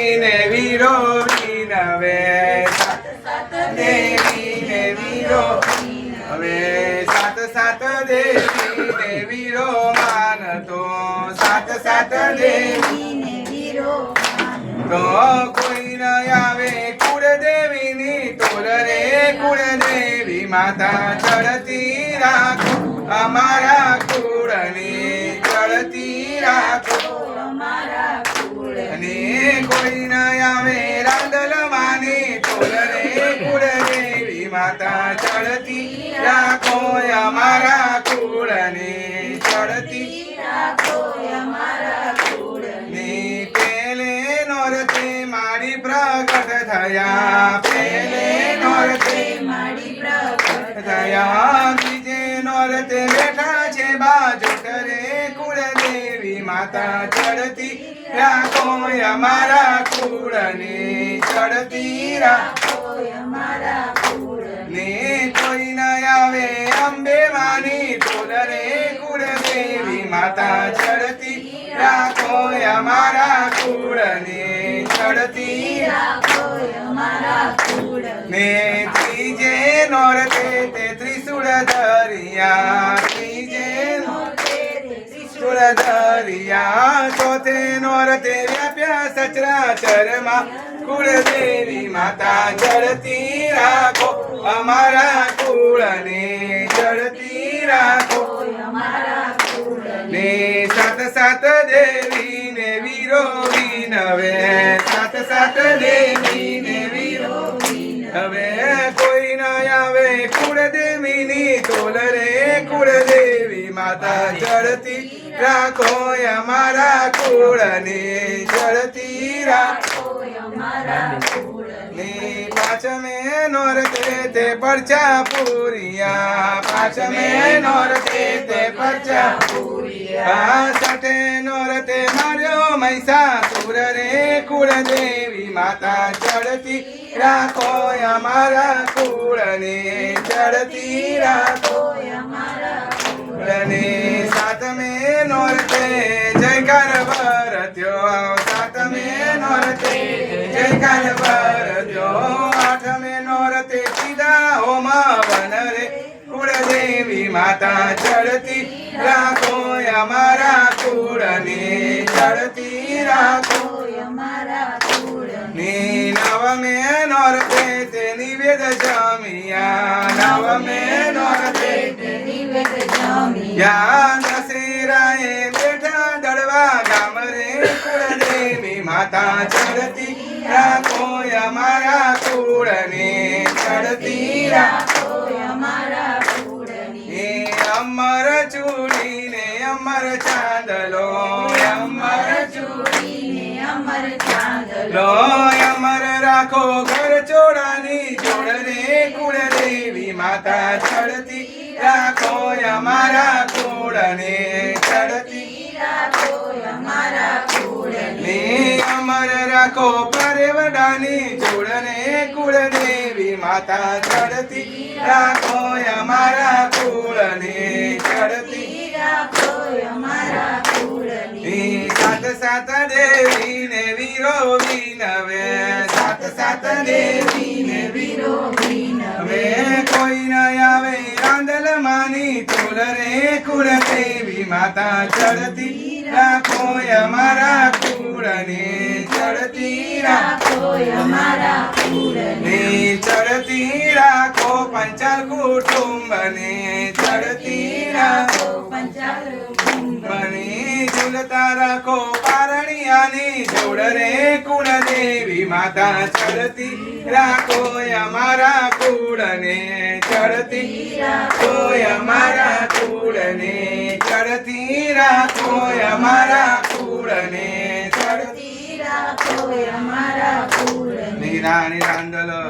દેવીને વીરો વિનવે સાત સાત દેવીને વીરો હવે સાત સાત દેવીને વીરો માનતો સાત સાત દેવીને વીરો તો કોઈ ન આવે કુળદેવીની તોલ રે કુળદેવી માતા ચડતી રાખો અમારા કુળની ચડતી રાખો અમારા કુળની કોઈ ન આવે રાંદલમાની તોલ રે કુળદેવી માતા ચડતી રાખો અમારા કુળની ચડતી રાખો અમારા કુળની પેલે નોરતે મારી પ્રગટ થયા પેલે નોરતે મારી પ્રગટ થયા બીજે નોરતે બેઠા છે બાજોટ રે કુળદેવી માતા ચડતી રાખો અમારા કુળની ચડતી રાખો અમારા કુળની કોઈ ન આવે અંબે માની તોલ રે કુળદેવી માતા ચડતી રાખો અમારા કુળની ચડતી રાખો અમારા કુળની ત્રીજે નોરતે તે ત્રિશુળ ધરિયા ત્રીજે નોરતે ત્રિશુળ ધરિયા ચોથે નોરતે વ્યાપ્યા સચરાચરમાં કુળદેવી માતા ચડતી રાખો અમારા કુળને ચડતી રાખો અમારા કુળને સાત સાત દેવીને વીરો વિનવે સાત સાત દેવીને વીરો વિનવે કોઈ ન આવે કુળદેવીની તોલ રે કુળદેવી માતા ચડતી રાખો અમારા કુળને ચડતી રાખો અમારા કુળને પાંચમે નોરતે તે પરચા પૂરિયા પાંચમે નોરતે તે પરચા પૂરિયા છઠે નોરતે માર્યો મહિષાસુર રે કુળદેવી માતા ચડતી રાખો અમારા કુળને ચડતી રાખો અમારા કુળને સાતમે નોરતે જયકાર ભરત્યો સાતમે નોરતે જયકાર ભરત્યો આઠમે નોરતે સીધા હોમ વન રે કુળદેવી માતા ચડતી રાખો અમારા કુળને ચડતી રાખો અમારા કુળને નવમે નોરતે તે નિવેદ જમિયા નવમે નોરતે તે નિવેદ જમિયા દશેરાએ બેઠા દળવા ગામ રે કુળદેવી માતા ચડતી રાખો અમારા કુળને ચડતી રાખો અમારા કુળને અમર ચૂડીને અમર ચાંદલો અમર ચૂડીને અમર ચાંદલો અમર રાખો ઘર ચોડાની જોડ રે કુળદેવી માતા ચડતી રાખો અમારા કુળને ચડતી રાખો અમારા કુળને અમર રાખો પરવડાની જોડને કુળદેવી માતા ચડતી રાખો અમારા કુળને ચડતી રાખો અમારા કુળને સાત સાત દેવીને વીરો વિનવે સાત સાત દેવીને વીરો વિનવે કોઈ ન આવે રાંદલમાની તોલ રે કુળદેવી માતા ચડતી રાખો અમારા કુળને ચડતી રાખો અમારા કુળને ચડતી રાખો પંચાલ કુટુંબને ચડતી રાખો પંચાલ કુટુંબને ઝૂલતા રાખો પારણિયાની જોડ રે કુળદેવી માતા ચડતી રાખો અમારા કુળને ચડતી રાખો અમારા કુળને ચડતી રાખો અમારા કુળને ચડતી રાખો અમારા કુળને રાણી રાંદલ